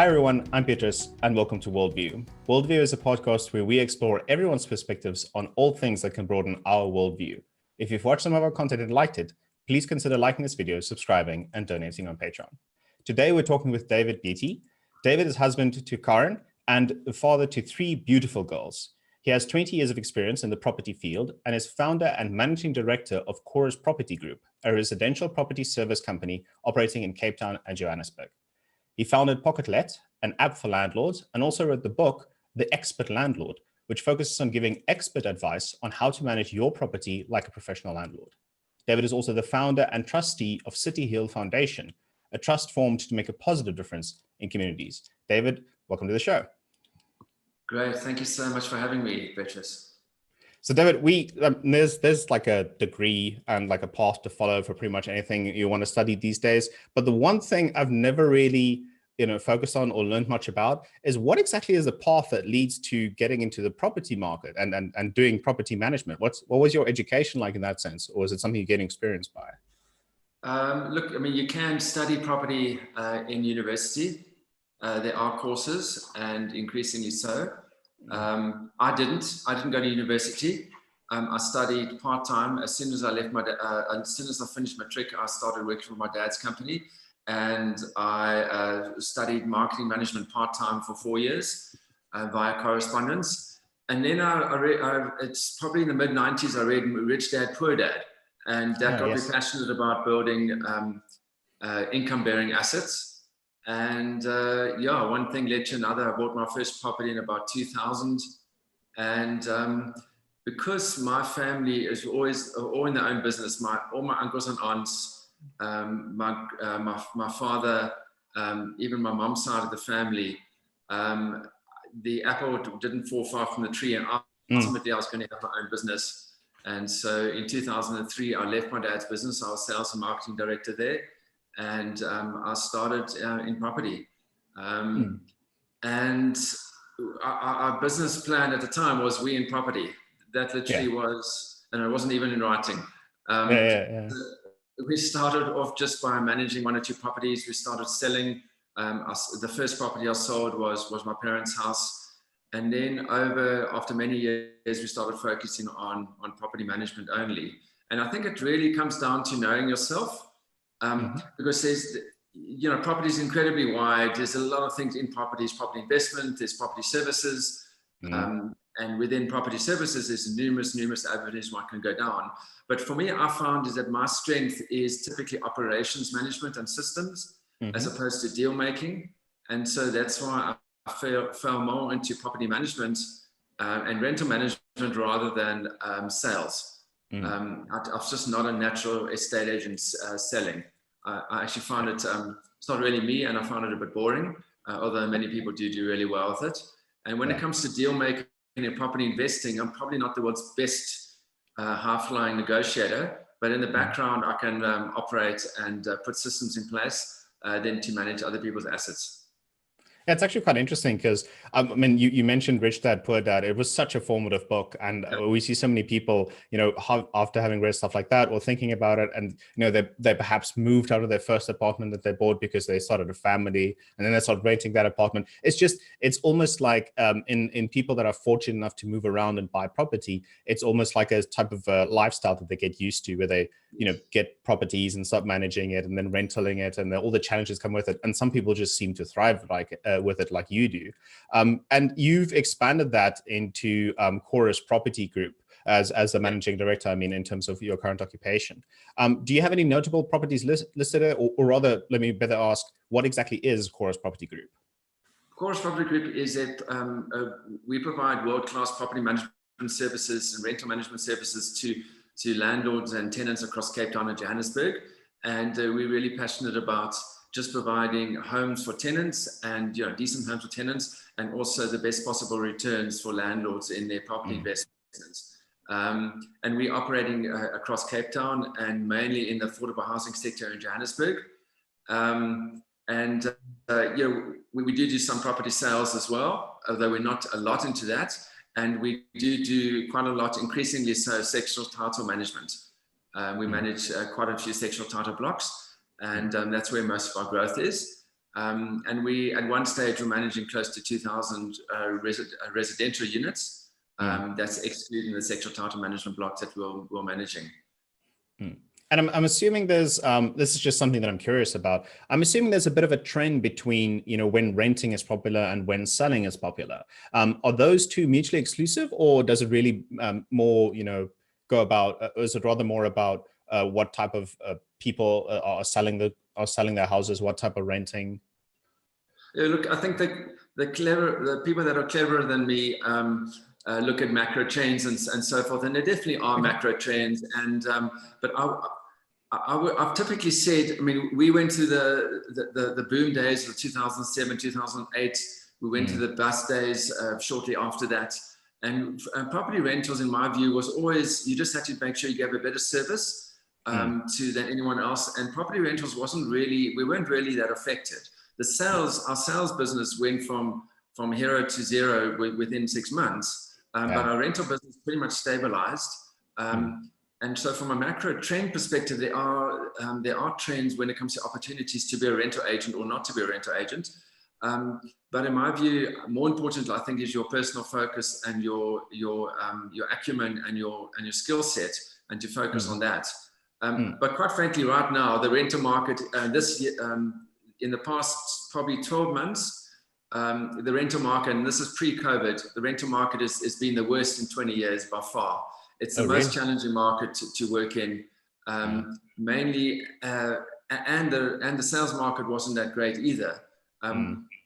Hi everyone, I'm Beatrice and welcome to WorldView. WorldView is a podcast where we explore everyone's perspectives on all things that can broaden our worldview. If you've watched some of our content and liked it, please consider liking this video, subscribing, and donating on Patreon. Today we're talking with David Beattie. David is husband to Karen and a father to 3 beautiful girls. He has 20 years of experience in the property field and is founder and managing director of Chorus Property Group, a residential property service company operating in Cape Town and Johannesburg. He founded PocketLet, an app for landlords, and also wrote the book, The Expert Landlord, which focuses on giving expert advice on how to manage your property like a professional landlord. David is also the founder and trustee of CityHill Foundation, a trust formed to make a positive difference in communities. David, welcome to the show. Great, thank you so much for having me, Beatrice. So David, there's like a degree and like a path to follow for pretty much anything you want to study these days. But the one thing I've never really, focused on or learned much about is what exactly is the path that leads to getting into the property market and doing property management. What was your education like in that sense, or is it something you're getting experienced by? Look, I mean, you can study property in university. There are courses, and increasingly so. I didn't go to university. I studied part-time. As soon as I finished my trick, I started working for my dad's company, and I studied marketing management part-time for 4 years via correspondence. And then it's probably in the mid-90s, I read Rich Dad, Poor Dad, and that got me passionate about building income-bearing assets. And one thing led to another. I bought my first property in about 2000, and because my family is always all in their own business, all my uncles and aunts, my father, even my mom's side of the family, the apple didn't fall far from the tree, and ultimately I was going to have my own business. And so in 2003, I left my dad's business. I was sales and marketing director there. And I started in property. And our business plan at the time was We in Property. That literally was, and it wasn't even in writing. We started off just by managing 1 or 2 properties. We started selling. The first property I sold was my parents' house. And then after many years, we started focusing on property management only. And I think it really comes down to knowing yourself. Because there's, property is incredibly wide. There's a lot of things in properties, property investment, there's property services. And within property services, there's numerous avenues one can go down. But for me, I found is that my strength is typically operations management and systems, as opposed to deal making. And so that's why I fell more into property management and rental management rather than sales. I'm just not a natural estate agent selling. I actually found it, it's not really me, and I found it a bit boring, although many people do really well with it. And when it comes to deal making and property investing, I'm probably not the world's best high-flying negotiator, but in the background, I can operate and put systems in place then to manage other people's assets. Yeah, it's actually quite interesting because, you mentioned Rich Dad, Poor Dad. It was such a formative book. And we see so many people, after having read stuff like that or thinking about it, and, they perhaps moved out of their first apartment that they bought because they started a family and then they started renting that apartment. It's almost like in people that are fortunate enough to move around and buy property, it's almost like a type of lifestyle that they get used to where they, get properties and start managing it and then rentaling it and all the challenges come with it. And some people just seem to thrive with it like you do. And you've expanded that into Chorus Property Group as the managing director, in terms of your current occupation. Do you have any notable properties listed there? Or rather, let me better ask, what exactly is Chorus Property Group? Chorus Property Group is we provide world-class property management services and rental management services to landlords and tenants across Cape Town and Johannesburg. And we're really passionate about just providing homes for tenants and decent homes for tenants, and also the best possible returns for landlords in their property investments. And we're operating across Cape Town and mainly in the affordable housing sector in Johannesburg. We do some property sales as well, although we're not a lot into that. And we do quite a lot, increasingly so, sectional title management. We manage quite a few sectional title blocks, and that's where most of our growth is. And we, at one stage, were managing close to 2,000 residential units. That's excluding the sectoral title management blocks that we're managing. And I'm assuming there's, this is just something that I'm curious about. I'm assuming there's a bit of a trend between, when renting is popular and when selling is popular. Are those two mutually exclusive, or does it really more, go about, is it rather more about what type of people are selling their houses, what type of renting? Yeah, look, I think the people that are cleverer than me look at macro trends and so forth, and there definitely are macro trends. And but I've typically said, we went through the boom days of 2007, 2008. We went to the bust days shortly after that. And property rentals, in my view, was always, you just had to make sure you gave a better service than anyone else. And property rentals we weren't really that affected. Our sales business went from hero to zero within 6 months, but our rental business pretty much stabilized. And so from a macro trend perspective, there are trends when it comes to opportunities to be a rental agent or not to be a rental agent. But in my view, more important, I think, is your personal focus and your acumen and your skill set, and to focus on that. But quite frankly, right now, the rental market this year, in the past probably 12 months, the rental market, and this is pre-COVID, the rental market has been the worst in 20 years by far. It's the most challenging market to work in, mainly, and the sales market wasn't that great either.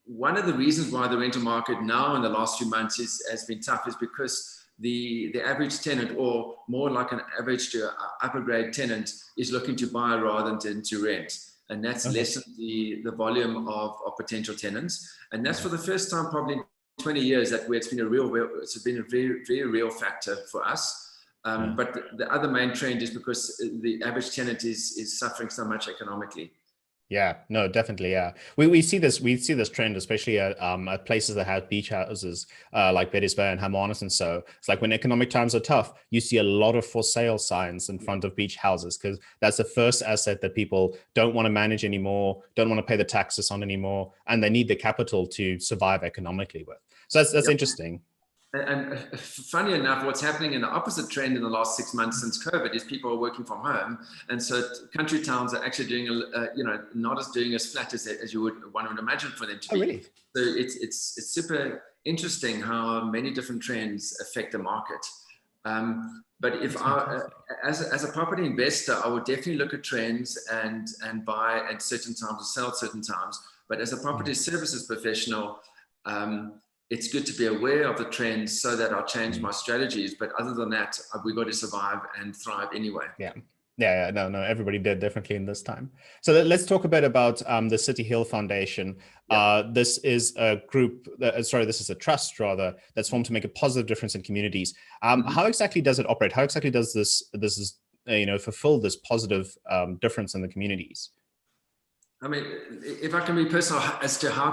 One of the reasons why the rental market now in the last few months has been tough is because the average tenant, or more like an average to upper grade tenant, is looking to buy rather than to rent. And that's lessened the volume of potential tenants. And that's for the first time probably in 20 years that it's been a very, very real factor for us. But the other main trend is because the average tenant is suffering so much economically. Yeah, no, definitely. Yeah. We see this trend, especially at places that have beach houses, like Beattie and Hermanus. And so it's like when economic times are tough, you see a lot of for sale signs in front of beach houses, because that's the first asset that people don't want to manage anymore, don't want to pay the taxes on anymore, and they need the capital to survive economically with. So that's interesting. And funny enough, what's happening in the opposite trend in the last 6 months since COVID is people are working from home. And so country towns are actually doing, not doing as flat as you would imagine for them to be. Really? So it's super interesting how many different trends affect the market. But if as a property investor, I would definitely look at trends and buy at certain times or sell at certain times. But as a property services professional, it's good to be aware of the trends so that I'll change my strategies. But other than that, we've got to survive and thrive anyway. Yeah. No, everybody did differently in this time. So let's talk a bit about the CityHill Foundation. This is a group, this is a trust rather, that's formed to make a positive difference in communities. How exactly does it operate? How exactly does this fulfill this positive difference in the communities? If I can be personal as to how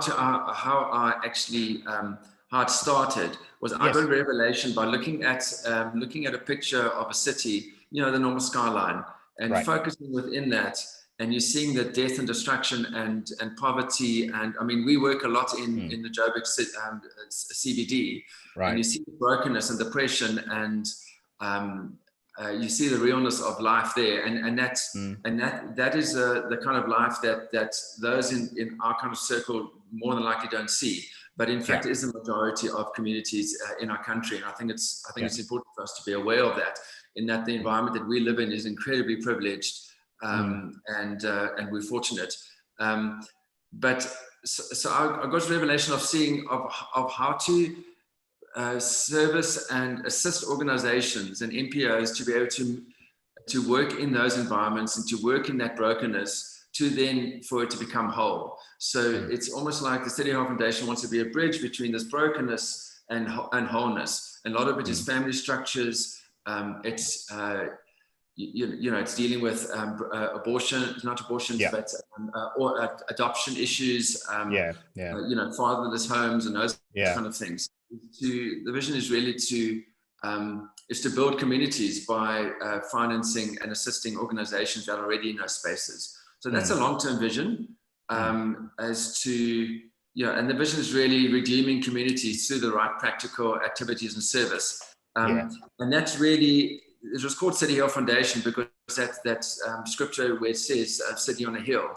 it started, was I got a revelation by looking at a picture of a city, the normal skyline, and focusing within that, and you're seeing the death and destruction and poverty. And we work a lot in the Joburg CBD, and you see the brokenness and depression, and you see the realness of life there, and that is the kind of life that those in our kind of circle more than likely don't see, but in fact is the majority of communities in our country. And I think it's important for us to be aware of that, in that the environment that we live in is incredibly privileged, and we're fortunate. But so I got a revelation of seeing of how to service and assist organizations and NPOs to be able to work in those environments and to work in that brokenness for it to become whole. So it's almost like the CityHill Foundation wants to be a bridge between this brokenness and wholeness. And a lot of it is family structures. It's it's dealing with or adoption issues. Fatherless homes and those kind of things. The vision is really to build communities by financing and assisting organizations that are already in those spaces. So that's a long-term vision. as to, and the vision is really redeeming communities through the right practical activities and service. And that's really, it was called CityHill Foundation because that scripture where it says, city on a hill,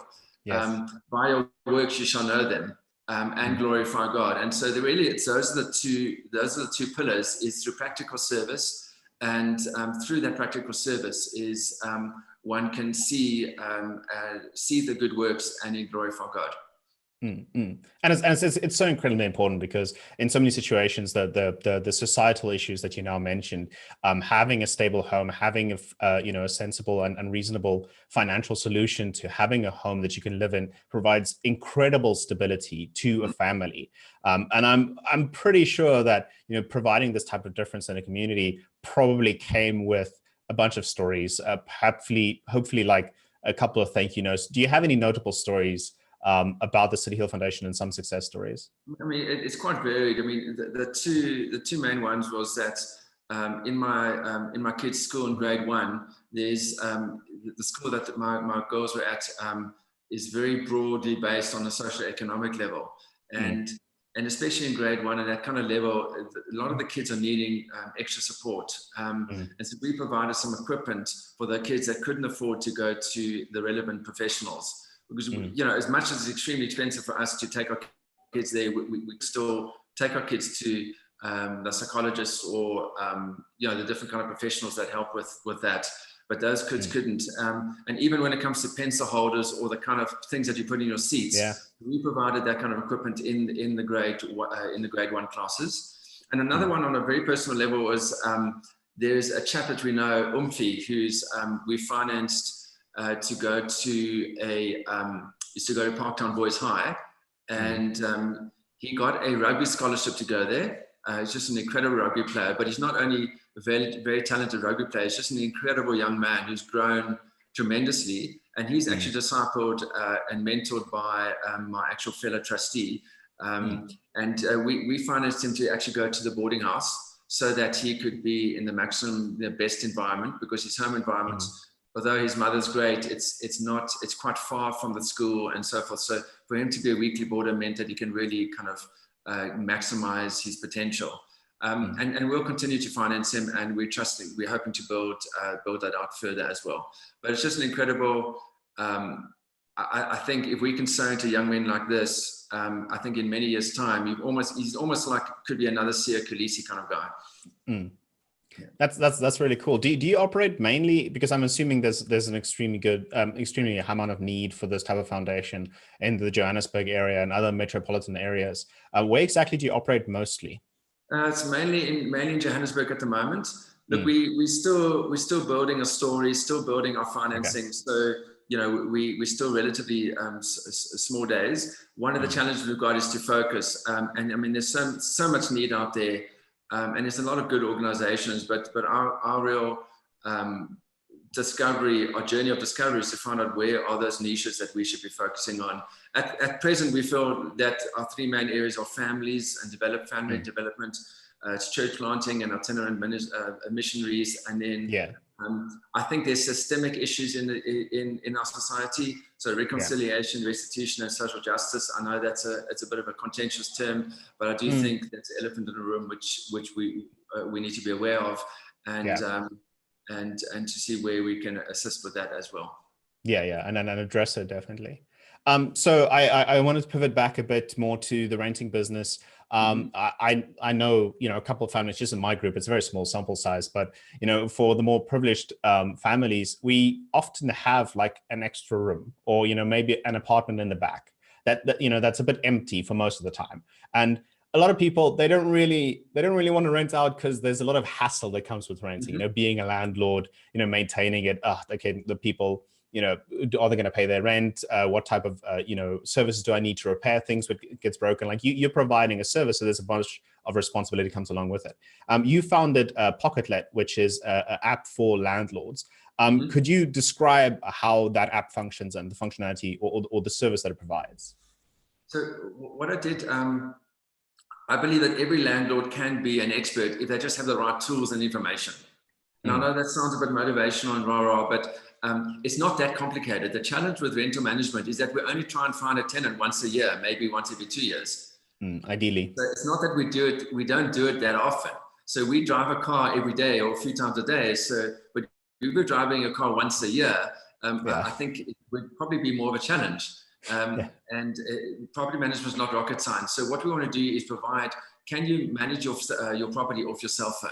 by your works you shall know them, and glorify God. And so those are the two pillars, is through practical service, and through that practical service is one can see the good works and then glorify God. And it's so incredibly important, because in so many situations, the societal issues that you now mentioned, having a stable home, having a sensible and reasonable financial solution to having a home that you can live in provides incredible stability to a family. And I'm pretty sure that providing this type of difference in a community probably came with a bunch of stories, hopefully like a couple of thank you notes. Do you have any notable stories about the CityHill Foundation and some success stories? I mean, it's quite varied. I mean, the two main ones was that in my kids' school in grade 1, there's the school that my girls were at is very broadly based on a socioeconomic level, and especially in grade 1 and that kind of level, a lot of the kids are needing extra support. And so we provided some equipment for the kids that couldn't afford to go to the relevant professionals. Because, as much as it's extremely expensive for us to take our kids there, we still take our kids to the psychologists or, the different kind of professionals that help with that. But those kids couldn't. And even when it comes to pencil holders or the kind of things that you put in your seats, we provided that kind of equipment in the grade 1 classes. And another one on a very personal level was there's a chap that we know, Umfi, who's we financed to go to Parktown Boys High, and he got a rugby scholarship to go there. He's just an incredible rugby player, but he's not only a very, very talented rugby player, he's just an incredible young man who's grown tremendously, and he's actually discipled and mentored by my actual fellow trustee, and we financed him to actually go to the boarding house so that he could be in the best environment, because his home environment, although his mother's great, it's quite far from the school and so forth. So for him to be a weekly boarder meant that he can really kind of maximize his potential. And we'll continue to finance him, and we're hoping to build that out further as well. But it's just an incredible, I think if we can sow into young men like this, I think in many years' time, he's almost like could be another Sia Khaleesi kind of guy. That's really cool. Do you operate mainly, because I'm assuming there's an extremely high amount of need for this type of foundation in the Johannesburg area and other metropolitan areas. Where exactly do you operate mostly? It's mainly in Johannesburg at the moment. Look, we're still building a story, still building our financing. Okay. So we're still relatively small days. One of the challenges we've got is to focus. And I mean, there's so much need out there. And there's a lot of good organizations, but our real our journey of discovery is to find out where are those niches that we should be focusing on. At present, we feel that our 3 main areas are families and family development, it's church planting and itinerant missionaries, and then I think there's systemic issues in our society. So reconciliation, restitution, and social justice. I know it's a bit of a contentious term, but I do think that's an elephant in the room, which we need to be aware of, and to see where we can assist with that as well. And address it definitely. So I wanted to pivot back a bit more to the renting business. I know, a couple of families just in my group, it's a very small sample size, but, for the more privileged families, we often have like an extra room or, maybe an apartment in the back that's a bit empty for most of the time. And a lot of people, they don't really want to rent out because there's a lot of hassle that comes with renting, being a landlord, maintaining it. The people, are they going to pay their rent? What type of, services do I need to repair things when it gets broken? Like you're providing a service, so there's a bunch of responsibility comes along with it. You founded PocketLet, which is an app for landlords. Could you describe how that app functions and the functionality or the service that it provides? So what I did, I believe that every landlord can be an expert if they just have the right tools and information. And I know that sounds a bit motivational and rah-rah, but it's not that complicated. The challenge with rental management is that we only try and find a tenant once a year, maybe once every 2 years. Ideally. So it's not that we don't do it that often. So we drive a car every day or a few times a day. So, but if we're driving a car once a year, I think it would probably be more of a challenge. And property management is not rocket science. So what we want to do is provide, can you manage your property off your cell phone?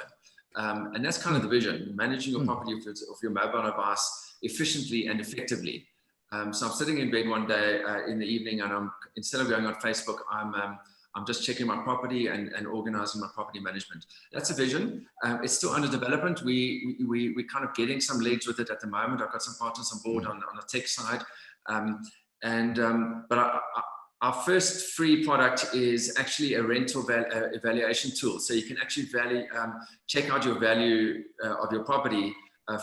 And that's kind of the vision, managing your property off your mobile device efficiently and effectively. So I'm sitting in bed one day in the evening, and instead of going on Facebook, I'm just checking my property and organizing my property management. That's a vision. It's still under development. We're kind of getting some legs with it at the moment. I've got some partners on board on the tech side. But our first free product is actually a rental evaluation tool. So you can actually check out your value of your property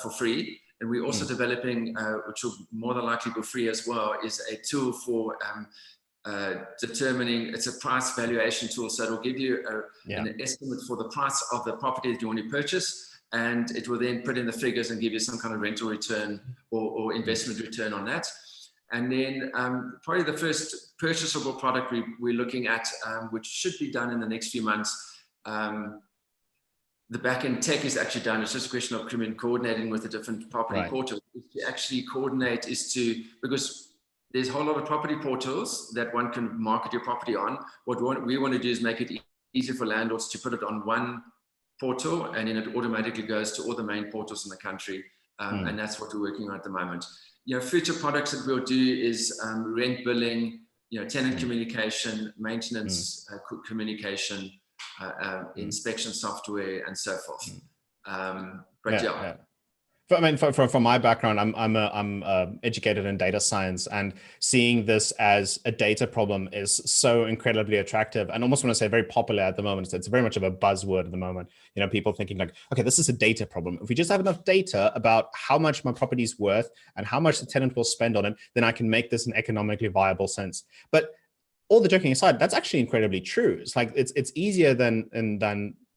for free. And we're also developing, which will more than likely be free as well, is a tool for determining, it's a price valuation tool. So it'll give you an estimate for the price of the property that you want to purchase. And it will then put in the figures and give you some kind of rental return or investment return on that. And then probably the first purchasable product we're looking at, which should be done in the next few months. The back-end tech is actually done. It's just a question of coordinating with the different property portals. To actually coordinate because there's a whole lot of property portals that one can market your property on. What we want to do is make it easy for landlords to put it on one portal, and then it automatically goes to all the main portals in the country. And that's what we're working on at the moment. Future products that we'll do is rent billing, tenant communication, maintenance communication, inspection software, and so forth. I mean, from my background, I'm educated in data science, and seeing this as a data problem is so incredibly attractive, and almost want to say very popular at the moment. It's very much of a buzzword at the moment. People thinking like, okay, this is a data problem. If we just have enough data about how much my property is worth and how much the tenant will spend on it, then I can make this an economically viable sense. But all the joking aside, that's actually incredibly true. It's like it's easier than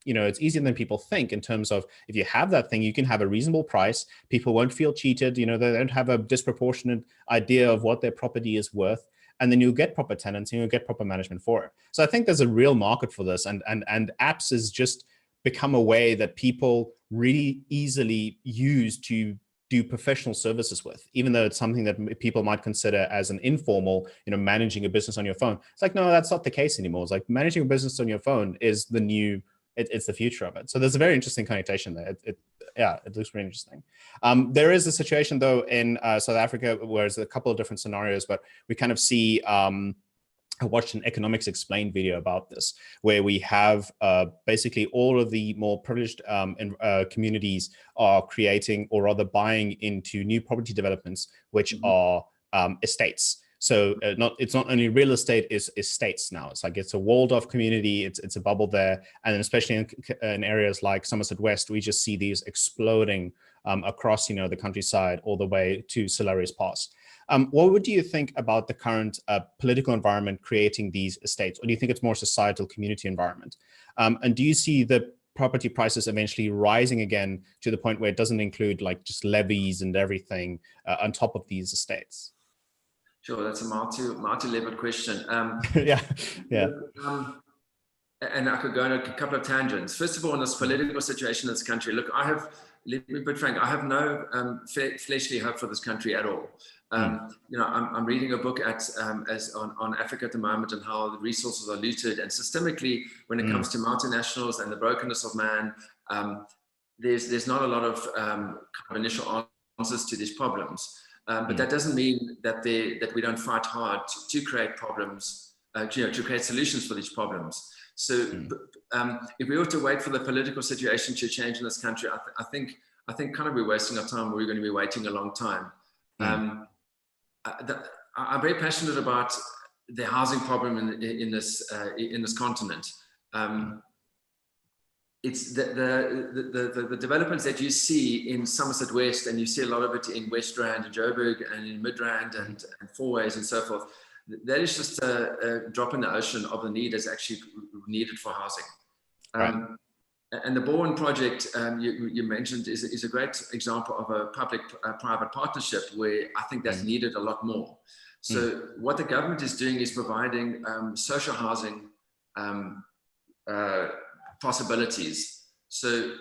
it's easier than people think, in terms of, if you have that thing, you can have a reasonable price. People won't feel cheated. They don't have a disproportionate idea of what their property is worth. And then you'll get proper tenants and you'll get proper management for it. So I think there's a real market for this. And apps has just become a way that people really easily use to do professional services with, even though it's something that people might consider as an informal, managing a business on your phone. It's like, no, that's not the case anymore. It's like managing a business on your phone is the new, it's the future of it. So there's a very interesting connotation there. It looks really interesting. There is a situation though in South Africa where there's a couple of different scenarios, but we kind of see, I watched an Economics Explained video about this, where we have basically all of the more privileged communities are creating, or rather buying into, new property developments, which are estates. So it's not only real estate, it's estates now. It's like, it's a walled off community. It's a bubble there. And then especially in areas like Somerset West, we just see these exploding across, the countryside all the way to Silarius Pass. What would you think about the current political environment creating these estates? Or do you think it's more societal community environment? And do you see the property prices eventually rising again to the point where it doesn't include like just levies and everything on top of these estates? Sure, that's a multi-level question. Yeah. And I could go on a couple of tangents. First of all, in this political situation in this country, look, let me put frank, I have no fleshly hope for this country at all. I'm reading a book on Africa at the moment, and how the resources are looted, and systemically, when it comes to multinationals and the brokenness of man, there's not a lot of kind of initial answers to these problems. But that doesn't mean that we don't fight hard to create problems, to create solutions for these problems. So if we were to wait for the political situation to change in this country, I think kind of we're wasting our time. We're going to be waiting a long time. I'm very passionate about the housing problem in this continent. It's the developments that you see in Somerset West, and you see a lot of it in West Rand and Joburg and in Midrand and Fourways and so forth. That is just a drop in the ocean of the need that's actually needed for housing. And the Balwin project you mentioned is a great example of a public-private partnership where I think that's needed a lot more. So what the government is doing is providing social housing possibilities. So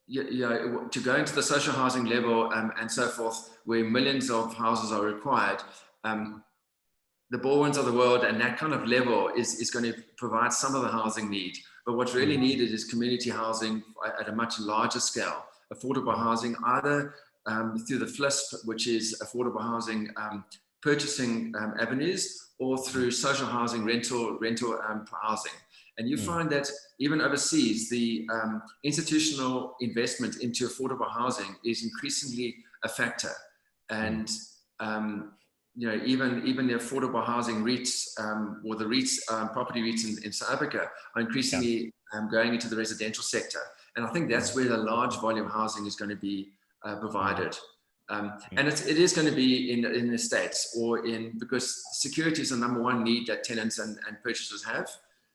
to go into the social housing level and so forth, where millions of houses are required, the Balwins of the world and that kind of level is going to provide some of the housing need. But what's really needed is community housing at a much larger scale, affordable housing, either through the FLISP, which is affordable housing purchasing avenues, or through social housing, rental housing. And you find that even overseas, the institutional investment into affordable housing is increasingly a factor. And even the affordable housing REITs or the REITs, property REITs in South Africa are increasingly going into the residential sector. And I think that's where the large volume housing is going to be provided. And it is going to be in the States because security is the number one need that tenants and purchasers have.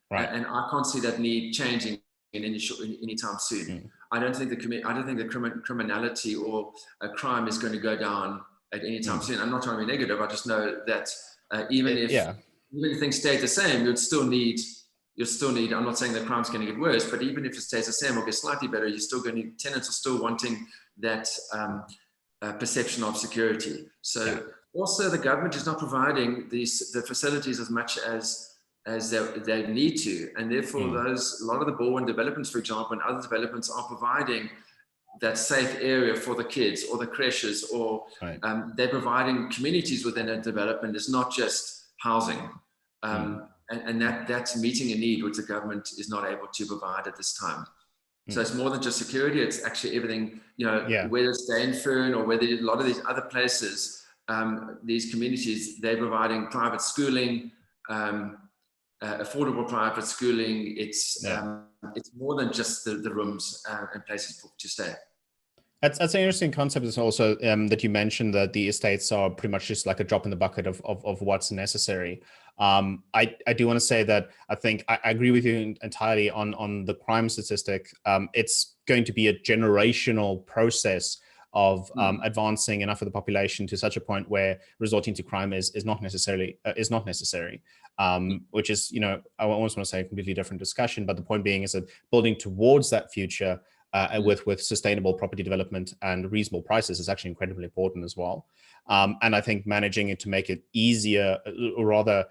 Right. And I can't see that need changing in any time soon. I don't think the criminality or crime is going to go down at any time soon. I'm not trying to be negative. I just know that even if things stay the same, you'll still need. I'm not saying that crime's going to get worse, but even if it stays the same or gets slightly better, you're still going to. Tenants are still wanting that perception of security. So also the government is not providing the facilities as much as they need to, and therefore a lot of the Balwin developments, for example, and other developments are providing that safe area for the kids or the creches, or they're providing communities within a development. It's not just housing, and that's meeting a need which the government is not able to provide at this time. So it's more than just security; it's actually everything. Whether it's Danfern or whether a lot of these other places, these communities, they're providing private schooling. Affordable private schooling. It's more than just the rooms and places to stay. That's an interesting concept. Is also that you mentioned that the estates are pretty much just like a drop in the bucket of what's necessary. I do want to say that I think I agree with you entirely on the crime statistic. It's going to be a generational process of advancing enough of the population to such a point where resorting to crime is not necessary. Which is, I almost want to say a completely different discussion. But the point being is that building towards that future with sustainable property development and reasonable prices is actually incredibly important as well. And I think managing it to make it easier, or rather,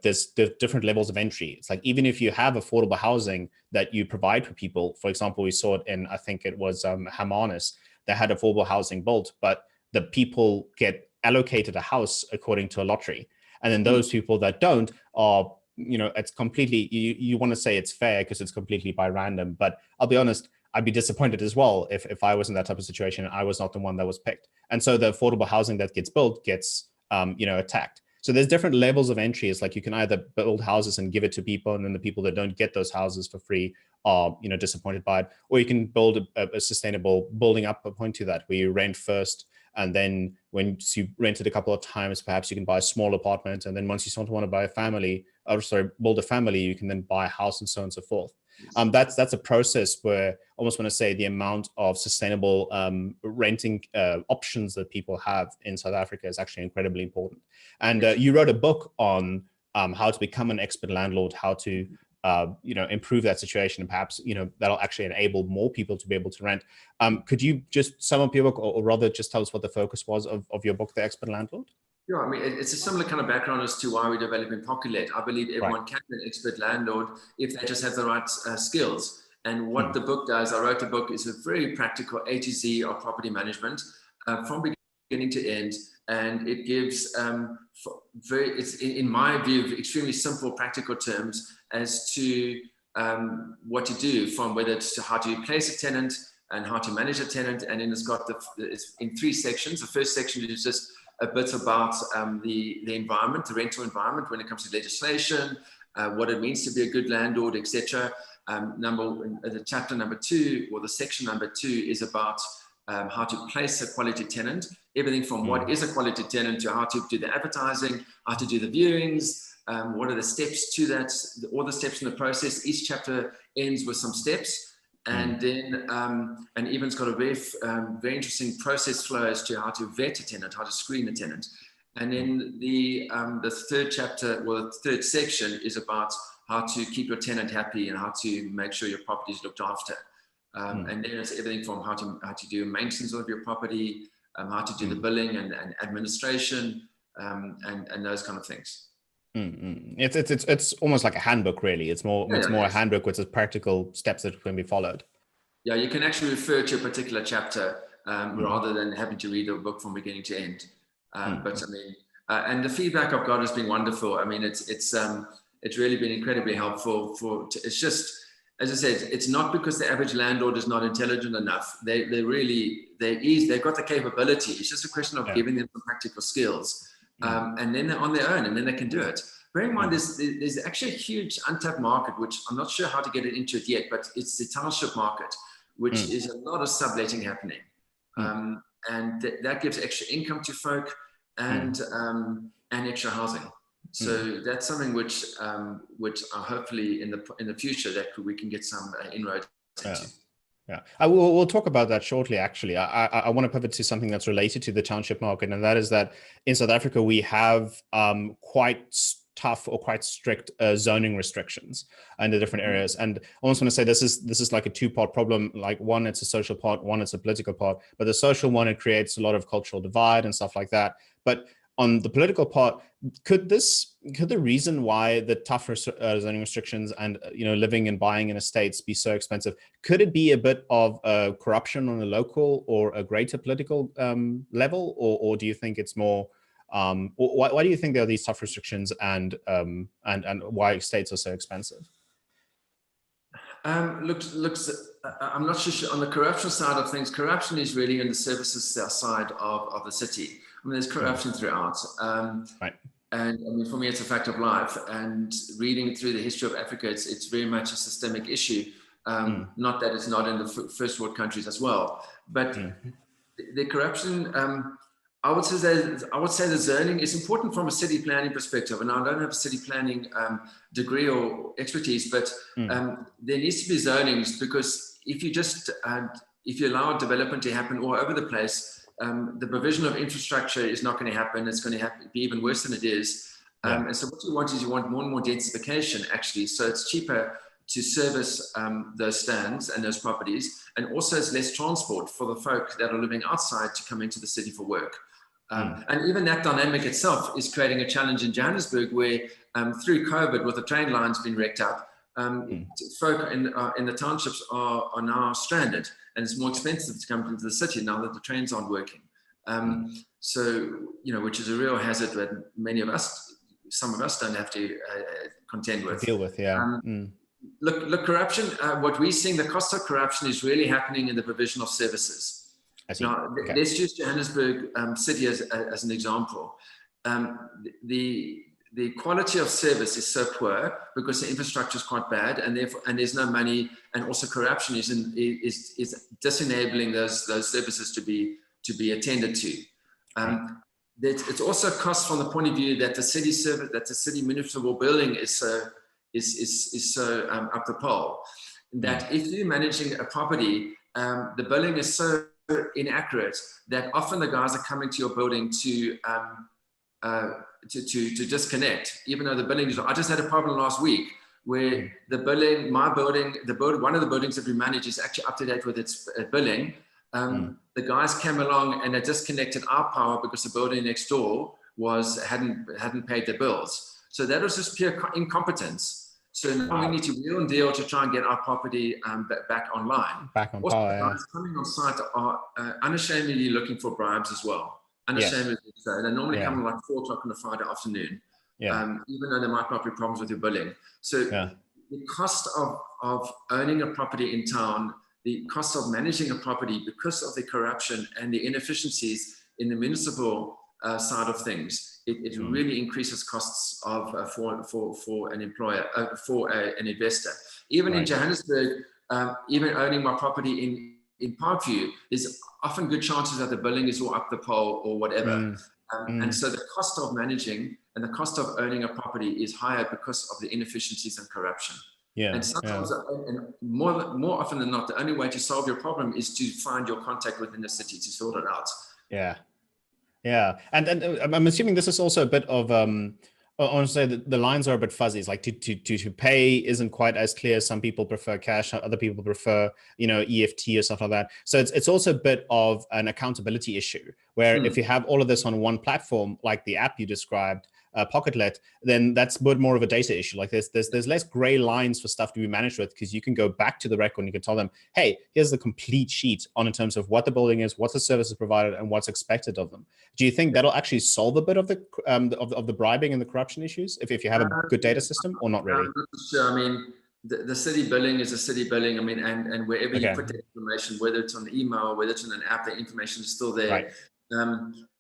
there's different levels of entry. It's like, even if you have affordable housing that you provide for people, for example, we saw it in, I think it was Hermanus, they had affordable housing built, but the people get allocated a house according to a lottery. And then those people that don't are, it's completely, you want to say it's fair because it's completely by random. But I'll be honest, I'd be disappointed as well if I was in that type of situation and I was not the one that was picked. And so the affordable housing that gets built gets, attacked. So there's different levels of entry. It's like you can either build houses and give it to people, and then the people that don't get those houses for free are, disappointed by it. Or you can build a sustainable building up a point to that, where you rent first. And then once you rent it a couple of times, perhaps you can buy a small apartment. And then once you want to buy build a family, you can then buy a house, and so on and so forth. That's a process where I almost want to say the amount of sustainable renting options that people have in South Africa is actually incredibly important. And you wrote a book on how to become an expert landlord, how to improve that situation, and perhaps that'll actually enable more people to be able to rent. Could you just sum up your book, or rather just tell us what the focus was of your book, The Expert Landlord? Yeah, I mean, it's a similar kind of background as to why we're developing PocketLet. I believe everyone can be an expert landlord if they just have the right skills. And what the book does, I wrote the book, is a very practical A to Z of property management from beginning to end. And it gives it's in my view, extremely simple, practical terms as to what to do, from whether it's to how to place a tenant and how to manage a tenant. And then it's in 3 sections. The first section is just a bit about the environment, the rental environment when it comes to legislation, what it means to be a good landlord, etc. The chapter number 2, or the section number 2, is about how to place a quality tenant, everything from what is a quality tenant to how to do the advertising, how to do the viewings, what are the steps to that, all the steps in the process. Each chapter ends with some steps. And then, and even's got a very interesting process flow as to how to vet a tenant, how to screen a tenant. And then the third chapter, well, the third section is about how to keep your tenant happy and how to make sure your property is looked after. And then it's everything from how to do maintenance of your property, how to do the billing and administration, and those kind of things. It's almost like a handbook, really. It's more a handbook with the practical steps that can be followed. Yeah, you can actually refer to a particular chapter rather than having to read a book from beginning to end. But I mean, and the feedback I've got has been wonderful. I mean, it's really been incredibly helpful. It's just, as I said, it's not because the average landlord is not intelligent enough. They've got the capability. It's just a question of giving them some practical skills. And then they're on their own, and then they can do it. Bear in mind, there's actually a huge untapped market, which I'm not sure how to get it into it yet, but it's the township market, which is a lot of subletting happening. And that gives extra income to folk and extra housing. So that's something which hopefully in the future that we can get some inroads into. Yeah, we'll talk about that shortly. Actually, I want to pivot to something that's related to the township market, and that is that in South Africa we have quite tough or quite strict zoning restrictions in the different areas. And I almost want to say this is like a two-part problem. Like one, it's a social part, one, it's a political part. But the social one, it creates a lot of cultural divide and stuff like that. But on the political part, could the reason why the tough zoning restrictions and living and buying in estates be so expensive, could it be a bit of corruption on a local or a greater political level, or do you think it's more? Why do you think there are these tough restrictions and why estates are so expensive? Looks. I'm not sure on the corruption side of things. Corruption is really in the services side of the city. I mean, there's corruption throughout. Right. And I mean, for me, it's a fact of life. And reading through the history of Africa, it's very much a systemic issue. Not that it's not in the first world countries as well, but the corruption. I would say the zoning is important from a city planning perspective, and I don't have a city planning degree or expertise, but there needs to be zonings, because if you allow development to happen all over the place, the provision of infrastructure is not going to happen. It's going to be even worse than it is. And so what you want more and more densification, actually. So it's cheaper to service those stands and those properties, and also it's less transport for the folk that are living outside to come into the city for work. And even that dynamic itself is creating a challenge in Johannesburg, where through COVID, with the train lines being wrecked up, folk in the townships are now stranded, and it's more expensive to come into the city now that the trains aren't working. So, which is a real hazard that some of us don't have to contend with. Deal with, yeah. Look, corruption, what we're seeing, the cost of corruption is really happening in the provision of services. Now, let's use Johannesburg city as an example. The quality of service is so poor because the infrastructure is quite bad, and there's no money, and also corruption is disenabling those services to be attended to. It's also a cost from the point of view that the city municipal building is so up the pole, that if you're managing a property, the building is so inaccurate that often the guys are coming to your building to disconnect, even though the building is. I just had a problem last week where one of the buildings that we manage is actually up to date with its billing. The guys came along and they disconnected our power because the building next door hadn't paid their bills. So that was just pure incompetence. So now we need to wheel and deal to try and get our property back online. Back on also, power. guys coming on site are unashamedly looking for bribes as well. Unashamedly so. They normally come at like 4 o'clock on a Friday afternoon, even though there might not be problems with your billing. So the cost of owning a property in town, the cost of managing a property because of the corruption and the inefficiencies in the municipal side of things, it really increases costs for an employer, for an investor. Even in Johannesburg, even owning my property in Parkview, there's often good chances that the billing is all up the pole or whatever. And so the cost of managing and the cost of owning a property is higher because of the inefficiencies and corruption. Yeah. And sometimes, and more often than not, the only way to solve your problem is to find your contact within the city to sort it out. Yeah. Yeah. And I'm assuming this is also a bit of, honestly, the lines are a bit fuzzy. It's like to pay isn't quite as clear. Some people prefer cash, other people prefer, EFT or stuff like that. So it's also a bit of an accountability issue where if you have all of this on one platform, like the app you described, PocketLet, then that's a bit more of a data issue. Like there's less gray lines for stuff to be managed with, because you can go back to the record and you can tell them, hey, here's the complete sheet in terms of what the building is, what the service is provided, and what's expected of them. Do you think that'll actually solve a bit of the of the bribing and the corruption issues if you have a good data system, or not really? I'm not sure. I mean, the city billing is a city billing. I mean, and wherever you put the information, whether it's on the email, whether it's on an app, the information is still there. Right.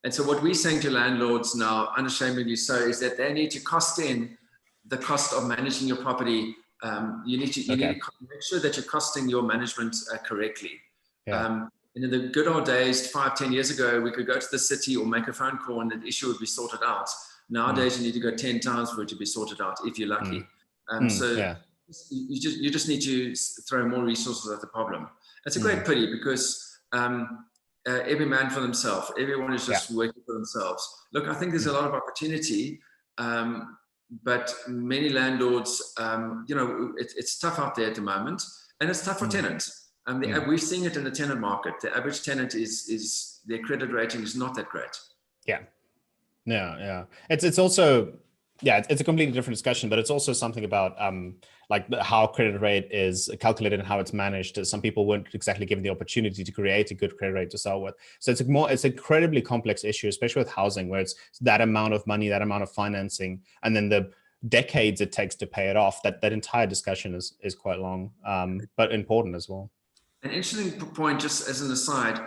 And so what we're saying to landlords now, unashamedly so, is that they need to cost in the cost of managing your property. You need to make sure that you're costing your management correctly. Yeah. And in the good old days, 5-10 years ago, we could go to the city or make a phone call and the issue would be sorted out. Nowadays, you need to go 10 times for it to be sorted out, if you're lucky. You just need to throw more resources at the problem. It's a great pity, because every man for themselves, everyone is just working for themselves. Look, I think there's a lot of opportunity, but many landlords, it's tough out there at the moment, and it's tough for tenants. We're seeing it in the tenant market. The average tenant is their credit rating is not that great. Yeah. It's also, it's a completely different discussion, but it's also something about like how credit rate is calculated and how it's managed. Some people weren't exactly given the opportunity to create a good credit rate to sell with. So it's an incredibly complex issue, especially with housing, where it's that amount of money, that amount of financing, and then the decades it takes to pay it off. That entire discussion is quite long, but important as well. An interesting point, just as an aside,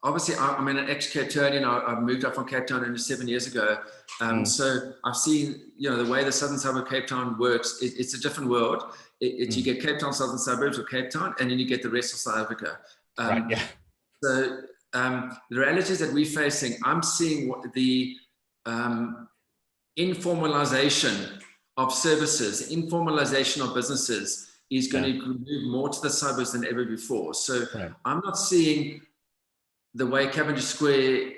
obviously I'm an ex-Cape Townian. I moved up from Cape Town only 7 years ago. So I've seen, the way the southern suburb of Cape Town works. It's a different world. You get Cape Town southern suburbs or Cape Town, and then you get the rest of South Africa. So the realities that we're facing, I'm seeing what the informalization of services, informalization of businesses is going to move more to the suburbs than ever before. So I'm not seeing the way Cavendish Square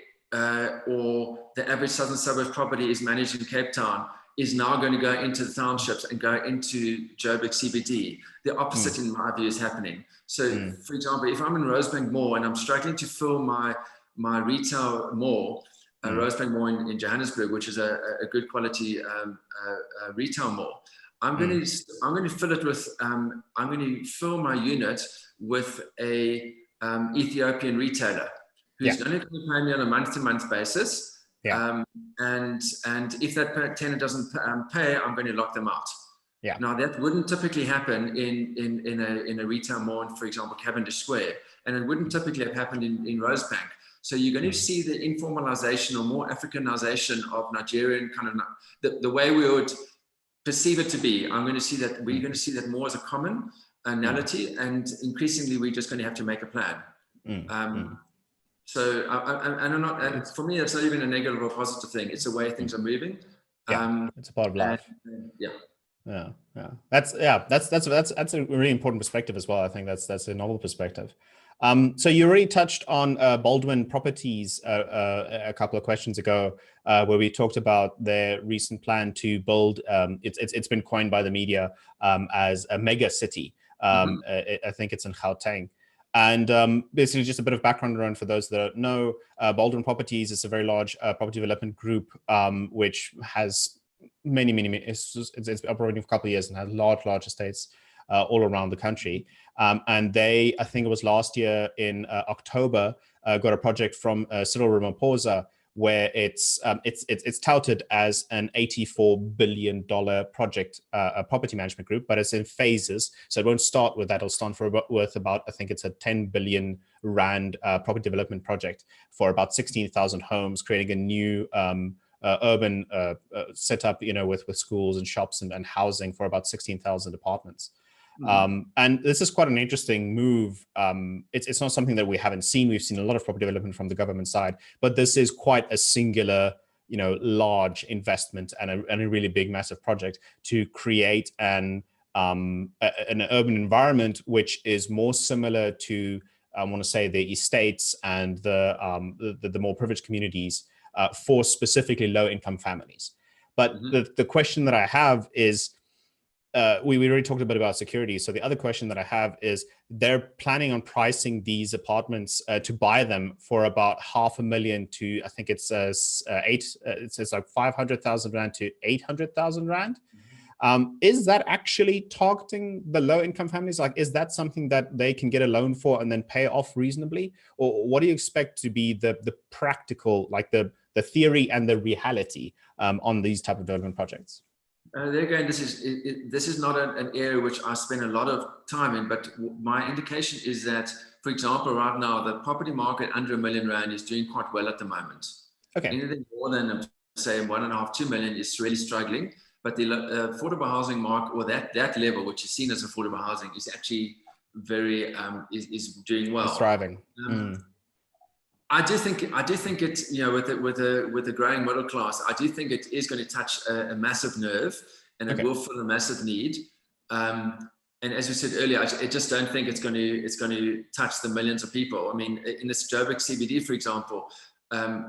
or the average southern suburb property is managed in Cape Town is now going to go into the townships and go into Joburg CBD. The opposite, in my view, is happening. So, for example, if I'm in Rosebank Mall and I'm struggling to fill my retail mall, Rosebank Mall in Johannesburg, which is a good quality retail mall, I'm going to fill it with. I'm going to fill my unit with a Ethiopian retailer who's going to pay me on a month-to-month basis. And if that tenant doesn't pay, I'm going to lock them out. Now that wouldn't typically happen in a retail mall, for example, Cavendish Square, and it wouldn't typically have happened in Rosebank. So you're going to see the informalization or more Africanization of Nigerian kind of the way we would perceive it to be. I'm going to see that we're going to see that more as a commonality, and increasingly we're just going to have to make a plan. So I'm not. And for me, it's not even a negative or positive thing. It's the way things are moving. It's a part of life. That's a really important perspective as well. I think that's a novel perspective. So you already touched on Balwin Properties a couple of questions ago, where we talked about their recent plan to build. It's been coined by the media as a mega city. I think it's in Gauteng. And basically, just a bit of background around for those that don't know, Balwin Properties is a very large property development group, which has many. It's operating for a couple of years and has large estates all around the country. And they, I think it was last year in October, got a project from Cyril Ramaphosa, where it's touted as an $84 billion project, a property management group, but it's in phases. So it won't start with that. It'll start with about, I think it's a 10 billion rand property development project for about 16,000 homes, creating a new urban setup, with schools and shops and housing for about 16,000 apartments. And this is quite an interesting move. It's not something that we haven't seen. We've seen a lot of property development from the government side, but this is quite a singular, large investment and a really big, massive project to create an an urban environment which is more similar to, I want to say, the estates and the more privileged communities for specifically low-income families. But the question that I have is, we already talked a bit about security. So the other question that I have is, they're planning on pricing these apartments to buy them for about $500,000 to, I think it says like 500,000 Rand to 800,000 Rand. Is that actually targeting the low income families? Like, is that something that they can get a loan for and then pay off reasonably? Or what do you expect to be the practical, like the theory and the reality on these type of development projects? There again, this is not an area which I spend a lot of time in, but my indication is that, for example, right now, the property market under R1 million is doing quite well at the moment. Okay. Anything more than, say, 1.5, 2 million is really struggling. But the affordable housing market, or that level, which is seen as affordable housing, is actually very, is doing well. It's thriving. I do think it's, with the growing middle class, I do think it is going to touch a massive nerve, and it will fill a massive need. And as we said earlier, I just don't think it's going to touch the millions of people. I mean, in this Joburg CBD, for example,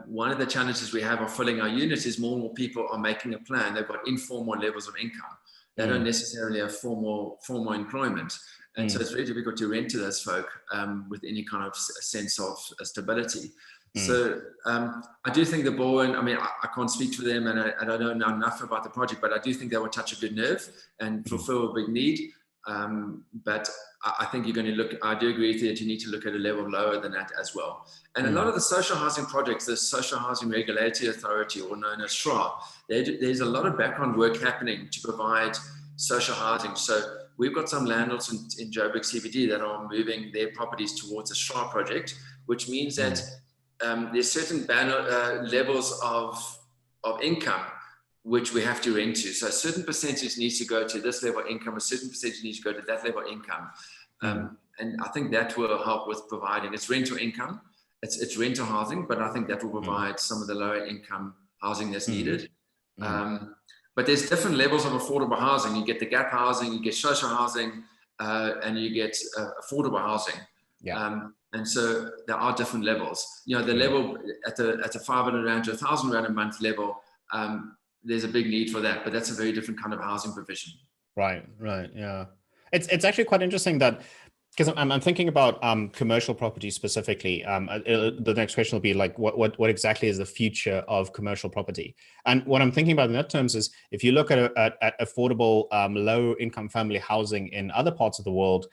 one of the challenges we have of filling our units is more and more people are making a plan. They've got informal levels of income. They don't necessarily have formal employment. And so it's very difficult to rent to those folk with any kind of sense of stability. So I do think the Balwin, I mean, I can't speak for them, and I don't know enough about the project, but I do think they will touch a good nerve and fulfill a big need. But I think you're going to look, I do agree with you that you need to look at a level lower than that as well. And a lot of the social housing projects, the Social Housing Regulatory Authority, or known as SHRA, there's a lot of background work happening to provide social housing. So we've got some landlords in Joburg CBD that are moving their properties towards a SHRA project, which means that there's certain levels of income which we have to rent to. So a certain percentage needs to go to this level of income, a certain percentage needs to go to that level of income. And I think that will help with providing, it's rental income, it's rental housing, but I think that will provide some of the lower income housing that's needed. But there's different levels of affordable housing. You get the gap housing, you get social housing, and you get affordable housing. And so there are different levels. You know, the level at the 500 Rand to 1,000 Rand a month level, there's a big need for that, but that's a very different kind of housing provision. Right, yeah. It's actually quite interesting that, because I'm thinking about commercial property specifically. The next question will be like, what exactly is the future of commercial property? And what I'm thinking about in that terms is, if you look at affordable low income family housing in other parts of the world,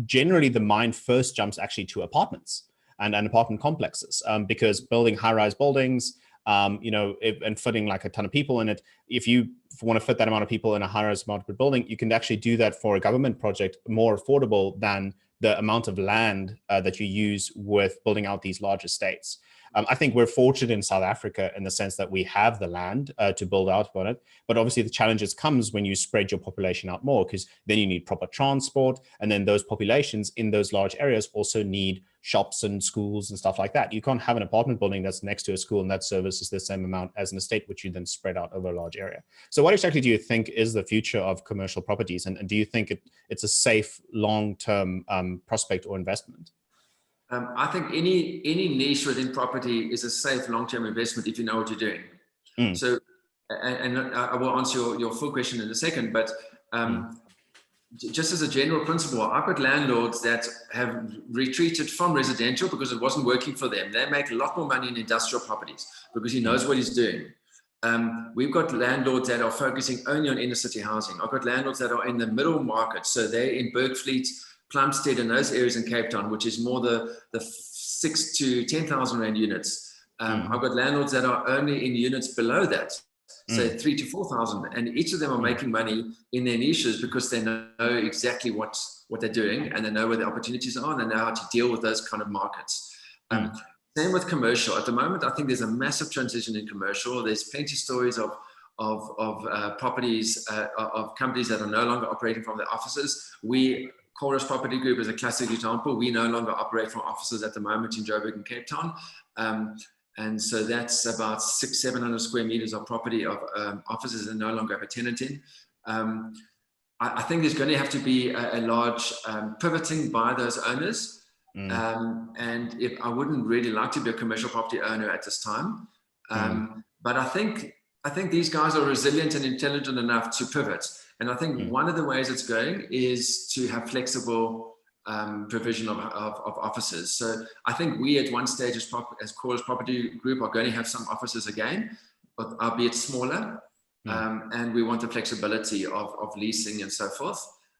generally the mind first jumps actually to apartments and apartment complexes, because building high-rise buildings, and fitting like a ton of people in it. If you want to fit that amount of people in a high-rise multiple building, you can actually do that for a government project more affordable than the amount of land that you use with building out these large estates. I think we're fortunate in South Africa in the sense that we have the land to build out on it. But obviously the challenges comes when you spread your population out more, because then you need proper transport. And then those populations in those large areas also need shops and schools and stuff like that. You can't have an apartment building that's next to a school and that services the same amount as an estate, which you then spread out over a large area. So what exactly do you think is the future of commercial properties? And do you think it's a safe long-term prospect or investment? I think any niche within property is a safe long-term investment if you know what you're doing. So, and I will answer your full question in a second, but just as a general principle, I've got landlords that have retreated from residential because it wasn't working for them. They make a lot more money in industrial properties because he knows what he's doing. We've got landlords that are focusing only on inner city housing. I've got landlords that are in the middle market. So they're in Bergfleet, Plumstead, and those areas in Cape Town, which is more the 6 to 10,000 Rand units. I've got landlords that are only in units below that, say 3 to 4,000, and each of them are making money in their niches because they know exactly what they're doing, and they know where the opportunities are, and they know how to deal with those kind of markets. Same with commercial. At the moment, I think there's a massive transition in commercial. There's plenty of stories of properties, of companies that are no longer operating from their offices. Chorus Property Group is a classic example. We no longer operate from offices at the moment in Joburg and Cape Town. And so that's about 600-700 square meters of property of offices that no longer have a tenant in. I think there's going to have to be a large pivoting by those owners. And if I wouldn't really like to be a commercial property owner at this time. But I think these guys are resilient and intelligent enough to pivot. And I think one of the ways it's going is to have flexible provision of offices. So I think we at one stage as Cora's Property Group are going to have some offices again, but albeit smaller. And we want the flexibility of leasing and so forth.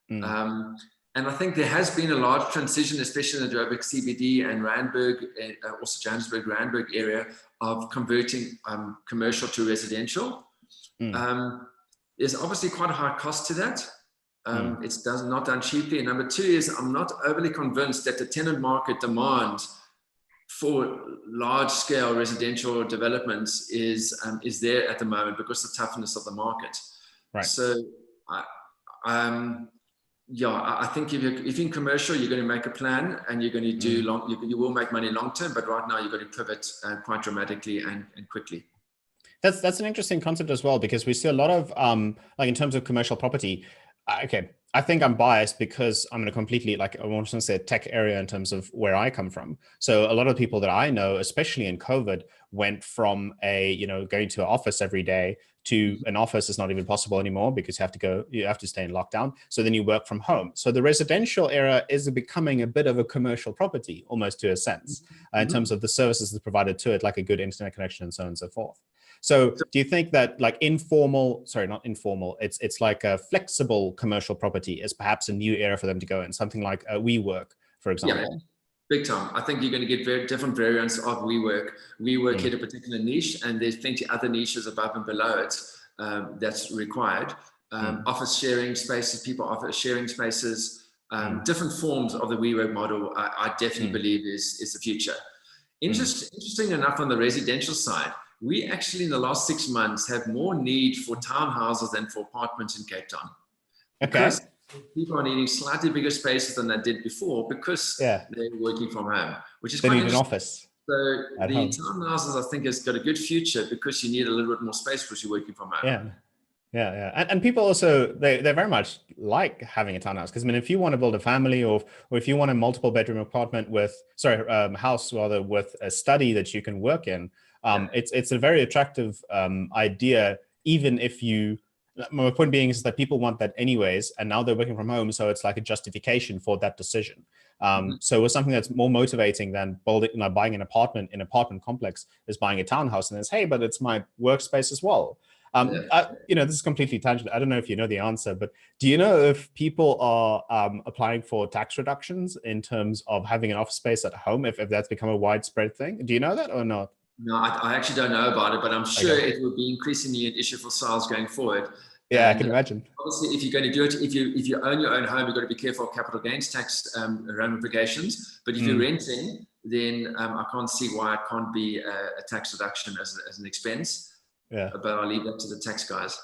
And I think there has been a large transition, especially in the Joburg CBD and Randburg, also Johannesburg, Randburg area, of converting commercial to residential. There's obviously quite a high cost to that. It's not done cheaply. And number two is I'm not overly convinced that the tenant market demand for large-scale residential developments is there at the moment because of the toughness of the market. Right. So, I think if you're in commercial, you're going to make a plan and you're going to do you will make money long term, but right now you're going to pivot quite dramatically and quickly. That's an interesting concept as well, because we see a lot of like in terms of commercial property. Okay, I think I'm biased because I'm in a completely, like, I want to say tech area in terms of where I come from. So a lot of people that I know, especially in COVID, went from going to an office every day to an office is not even possible anymore because you have to stay in lockdown. So then you work from home. So the residential era is becoming a bit of a commercial property, almost to a sense, in terms of the services that's provided to it, like a good internet connection and so on and so forth. So do you think that like not informal, it's like a flexible commercial property is perhaps a new era for them to go in, something like a WeWork, for example? Yeah, big time. I think you're going to get very different variants of WeWork. WeWork hit a particular niche, and there's plenty other niches above and below it that's required. Office sharing spaces, people offer sharing spaces, different forms of the WeWork model. I definitely believe is the future. Interesting enough, on the residential side, we actually in the last 6 months have more need for townhouses than for apartments in Cape Town. Okay. Because people are needing slightly bigger spaces than they did before because they're working from home, which is they quite need an interesting. office. So the townhouses, I think, has got a good future because you need a little bit more space because you're working from home. Yeah. And people also, they very much like having a townhouse, because I mean, if you want to build a family or if you want a multiple bedroom apartment house rather, with a study that you can work in, it's a very attractive idea, even if my point being is that people want that anyways, and now they're working from home, so it's like a justification for that decision. So it's something that's more motivating than buying an apartment in an apartment complex is buying a townhouse, and it's, hey, but it's my workspace as well. This is completely tangent. I don't know if you know the answer, but do you know if people are applying for tax reductions in terms of having an office space at home, if that's become a widespread thing? Do you know that or not? No, I actually don't know about it, but I'm sure it will be increasingly an issue for sales going forward. Yeah, I can imagine. Obviously, if you're going to do it, if you own your own home, you've got to be careful of capital gains tax ramifications. But if you're renting, then I can't see why it can't be a tax reduction as an expense. Yeah. But I'll leave that to the tax guys.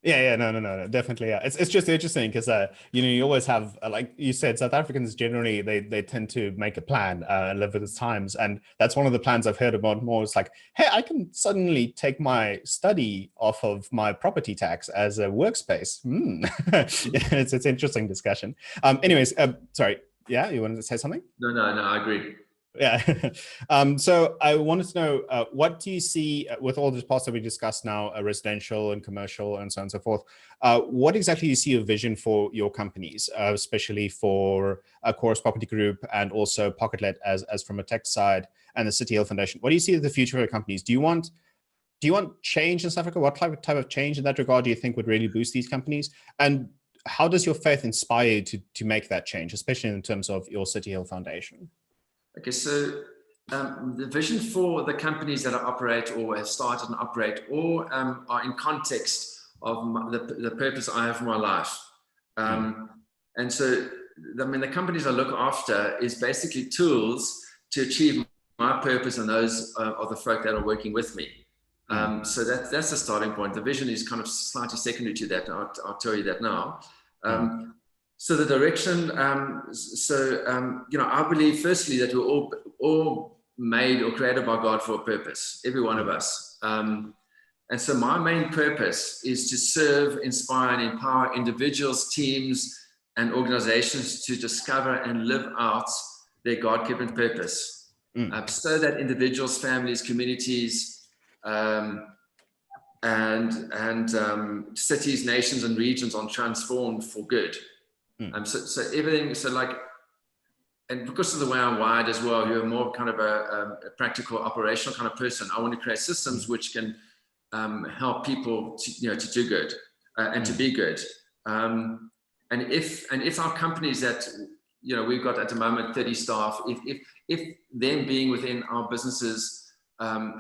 Yeah, no, definitely. Yeah, it's just interesting because you always have, like you said, South Africans generally they tend to make a plan and live with its times, and that's one of the plans I've heard about more. It's like, hey, I can suddenly take my study off of my property tax as a workspace. It's an interesting discussion. Anyways, sorry. Yeah, you wanted to say something? No, I agree. Yeah. So I wanted to know, what do you see with all the parts that we discussed now, residential and commercial and so on and so forth? What exactly do you see a vision for your companies, especially for Cora's Property Group and also PocketLet as from a tech side, and the CityHill Foundation? What do you see as the future of your companies? Do you want change in South Africa? What type of change in that regard do you think would really boost these companies? And how does your faith inspire you to make that change, especially in terms of your CityHill Foundation? Okay, so the vision for the companies that operate or have started and operate or are in context of the purpose I have for my life. And so, the companies I look after is basically tools to achieve my purpose and those of the folk that are working with me. So that's the starting point. The vision is kind of slightly secondary to that. I'll tell you that now. So the direction, I believe firstly that we're all made or created by God for a purpose, every one of us. And And so my main purpose is to serve, inspire, and empower individuals, teams, and organizations to discover and live out their God-given purpose, so that individuals, families, communities, and cities, nations, and regions are transformed for good. So everything, so like, and because of the way I'm wired as well, you're more kind of a practical, operational kind of person. I want to create systems which can help people to do good and to be good. And if our companies that we've got at the moment 30 staff, if them being within our businesses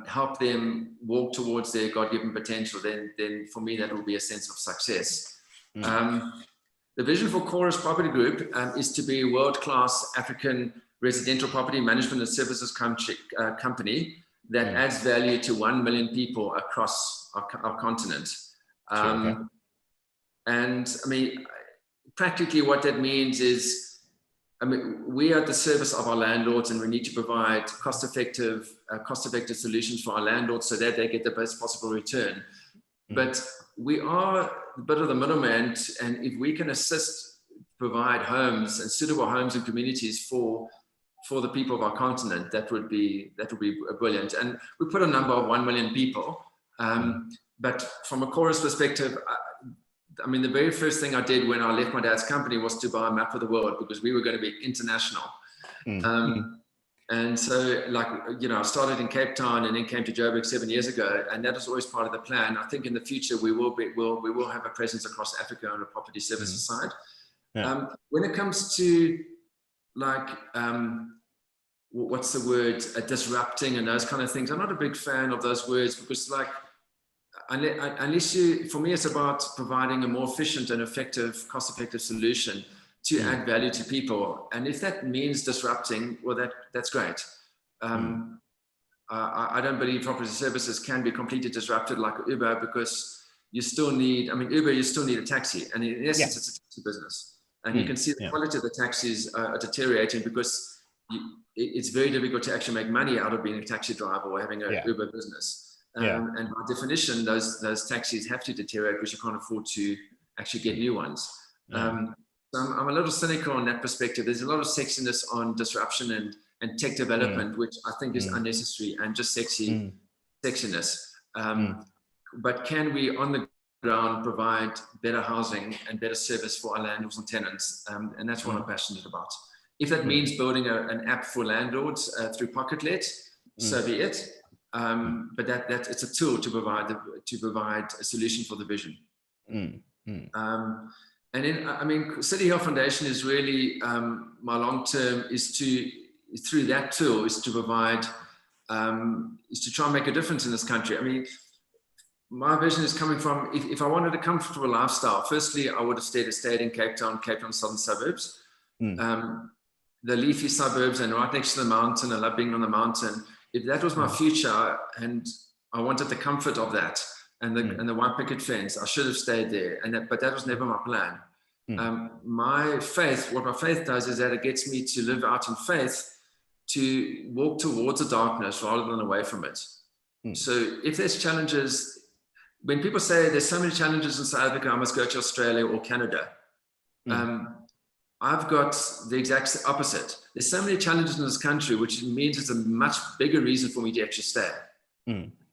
help them walk towards their God-given potential, then for me that will be a sense of success. The vision for Chorus Property Group is to be a world-class African residential property management and services company that adds value to 1 million people across our continent. And I mean, practically what that means is, I mean, we are at the service of our landlords, and we need to provide cost-effective solutions for our landlords so that they get the best possible return. But we are a bit of the middleman, and if we can assist, provide homes and suitable homes and communities for the people of our continent, that would be brilliant. And we put a number of 1 million people, but from a Chorus perspective, I mean, the very first thing I did when I left my dad's company was to buy a map of the world, because we were going to be international. And so, like, I started in Cape Town and then came to Joburg 7 years ago, and that was always part of the plan. I think in the future we will have a presence across Africa on the property services side. When it comes to like what's the word, disrupting and those kind of things, I'm not a big fan of those words, because like unless for me it's about providing a more efficient and effective, cost-effective solution to add value to people. And if that means disrupting, well, that's great. I don't believe property services can be completely disrupted like Uber, because you still need, Uber, you still need a taxi. And in essence, it's a taxi business. And you can see the quality of the taxis are deteriorating, because it's very difficult to actually make money out of being a taxi driver or having an Uber business. And by definition, those taxis have to deteriorate because you can't afford to actually get new ones. So I'm a little cynical on that perspective. There's a lot of sexiness on disruption and tech development, which I think is unnecessary and just sexiness. But can we, on the ground, provide better housing and better service for our landlords and tenants? And that's what I'm passionate about. If that means building an app for landlords through PocketLet, so be it. But that it's a tool to provide a solution for the vision. And then, CityHill Foundation is really my long term through that tool is to provide, is to try and make a difference in this country. I mean, my vision is coming from, if I wanted a comfortable lifestyle, firstly, I would have stayed in Cape Town southern suburbs, the leafy suburbs, and right next to the mountain. I love being on the mountain. If that was my future and I wanted the comfort of that, and the white picket fence, I should have stayed there. But that was never my plan. What my faith does is that it gets me to live out in faith, to walk towards the darkness rather than away from it. So if there's challenges, when people say there's so many challenges in South Africa, I must go to Australia or Canada. I've got the exact opposite. There's so many challenges in this country, which means it's a much bigger reason for me to actually stay.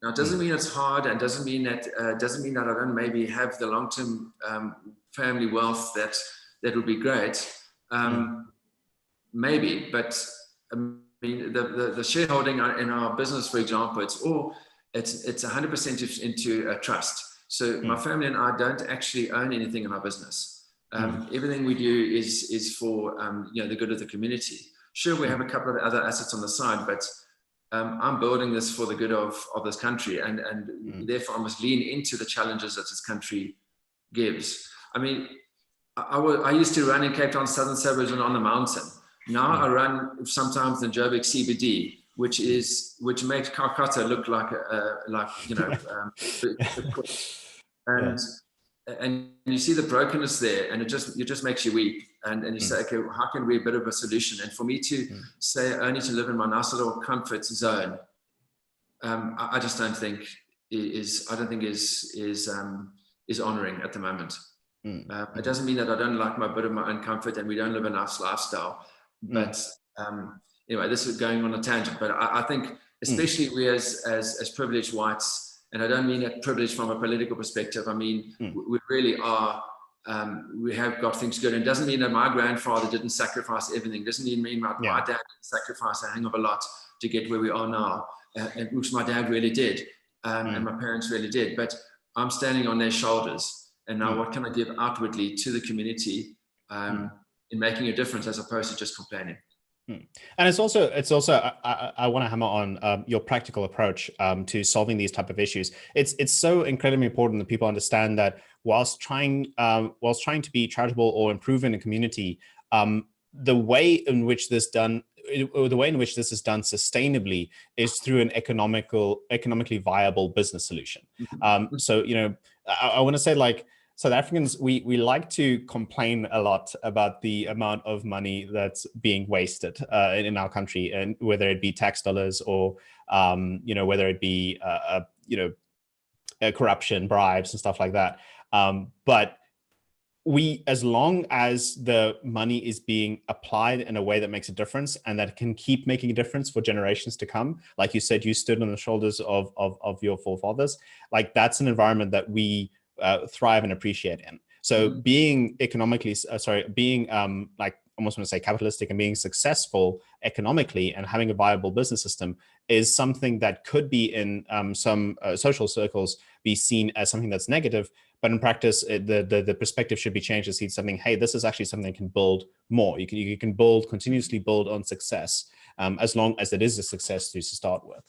Now, it doesn't mean it's hard, and doesn't mean that I don't maybe have the long-term family wealth that would be great. Maybe, but I mean, the shareholding in our business, for example, it's 100% into a trust. So my family and I don't actually own anything in our business. Everything we do is for the good of the community. Sure, we have a couple of other assets on the side, but I'm building this for the good of this country, and therefore I must lean into the challenges that this country gives. I mean, I used to run in Cape Town southern suburbs and on the mountain. Now I run sometimes in Joburg CBD, which makes Calcutta look like and you see the brokenness there, and it just makes you weep, and you say, okay, how can we be a bit of a solution? And for me to say only to live in my nice little comfort zone, I just don't think I don't think is honoring at the moment. It doesn't mean that I don't like my bit of my own comfort and we don't live a nice lifestyle. But anyway, this is going on a tangent. But I think, especially we as privileged whites, and I don't mean that privilege from a political perspective. I mean, we really are. We have got things good. And it doesn't mean that my grandfather didn't sacrifice everything. It doesn't mean my dad didn't sacrifice a hang of a lot to get where we are now, which my dad really did, and my parents really did. But I'm standing on their shoulders. And now what can I give outwardly to the community in making a difference as opposed to just complaining? And it's also I want to hammer on your practical approach to solving these type of issues. It's so incredibly important that people understand that whilst trying to be charitable or improve in a community, the way in which this is done sustainably is through an economically viable business solution. So I want to say, like, South Africans, we like to complain a lot about the amount of money that's being wasted in our country, and whether it be tax dollars or whether it be corruption, bribes, and stuff like that. But as long as the money is being applied in a way that makes a difference and that can keep making a difference for generations to come, like you said, you stood on the shoulders of your forefathers, like that's an environment that we thrive and appreciate in. So being economically, like, I almost want to say capitalistic and being successful economically and having a viable business system is something that could be in some social circles be seen as something that's negative. But in practice, the perspective should be changed to see something, hey, this is actually something that can build more. You can continuously build on success, as long as it is a success to start with.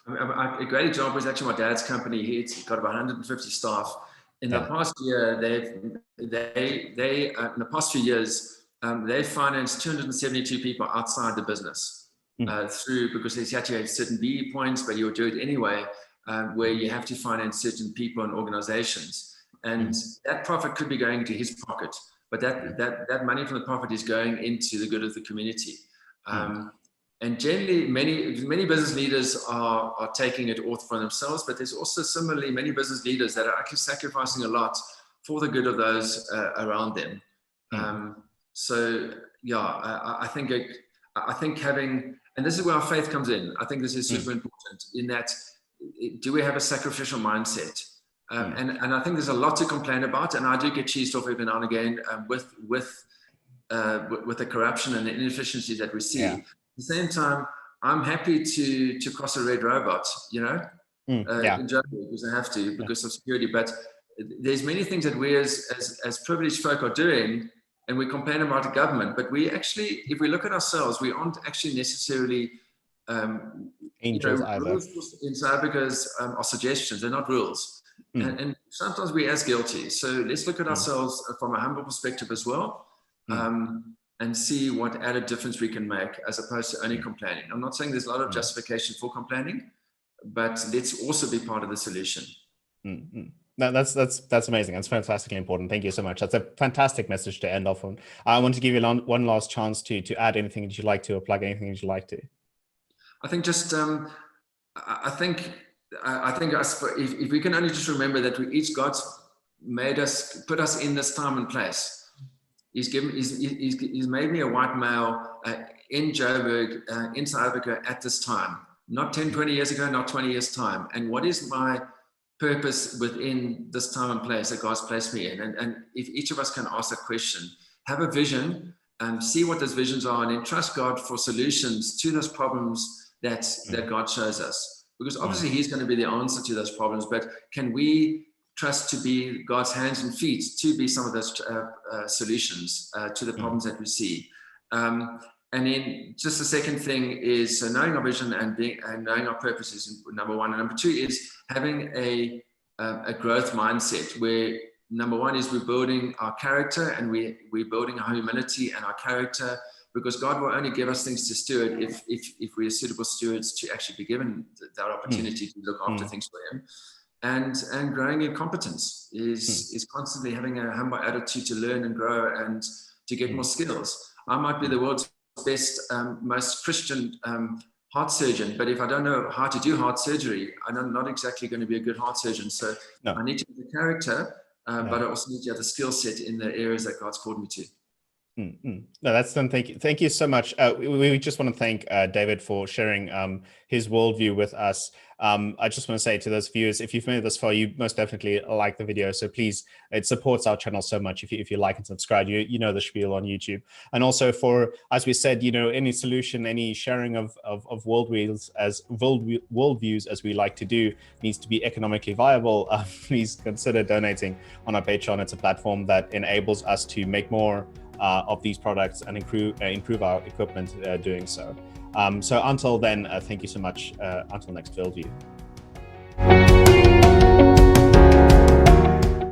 A great example is actually my dad's company. He's got about 150 staff. In the past year, in the past few years, they've financed 272 people outside the business because they had to have certain BE points, but you'll do it anyway, where you have to finance certain people and organizations. And that profit could be going into his pocket, but that money from the profit is going into the good of the community. And generally, many business leaders are taking it all for themselves, but there's also similarly many business leaders that are actually sacrificing a lot for the good of those around them. So yeah, I think having, and this is where our faith comes in. I think this is super important in that, do we have a sacrificial mindset? And I think there's a lot to complain about, and I do get cheesed off every now and again with the corruption and the inefficiencies that we see. At the same time, I'm happy to cross a red robot, in Joburg, because I have to, because of security. But there's many things that we as privileged folk are doing, and we complain about the government. But we actually, if we look at ourselves, we aren't actually necessarily angels either. Rules in South Africa are suggestions; they're not rules. And sometimes we're as guilty. So let's look at ourselves from a humble perspective as well. And see what added difference we can make as opposed to only complaining. I'm not saying there's a lot of justification for complaining, but let's also be part of the solution. No, that's amazing. That's fantastically important. Thank you so much. That's a fantastic message to end off on. I want to give you one last chance to add anything that you'd like to, or plug anything that you'd like to. I think just, I think if we can only just remember that God's put us in this time and place. He's made me a white male in Joburg, in South Africa at this time, not 10, 20 years ago, not 20 years time. And what is my purpose within this time and place that God's placed me in? And if each of us can ask that question, have a vision, see what those visions are, and then trust God for solutions to those problems that God shows us. Because obviously He's going to be the answer to those problems, but can we trust to be God's hands and feet to be some of those solutions to the problems that we see. And then just the second thing is, so knowing our vision and knowing our purpose is number one. And number two is having a growth mindset where number one is we're building our character, and we're building our humility and our character, because God will only give us things to steward if we're suitable stewards to actually be given that opportunity to look after things for Him. And growing in competence is constantly having a humble attitude to learn and grow and to get more skills. I might be the world's best, most Christian heart surgeon, but if I don't know how to do heart surgery, I'm not exactly going to be a good heart surgeon. So No. I need to have the character, but I also need to have the skill set in the areas that God's called me to. No, that's done. Thank you. Thank you so much. We just want to thank David for sharing his worldview with us. I just want to say to those viewers, if you've made it this far, you most definitely like the video. So please, it supports our channel so much if you like and subscribe. You know the spiel on YouTube. And also for, as we said, any solution, any sharing of worldviews as we like to do needs to be economically viable. Please consider donating on our Patreon. It's a platform that enables us to make more of these products and improve our equipment doing so. So until then, thank you so much. Until next WorldView.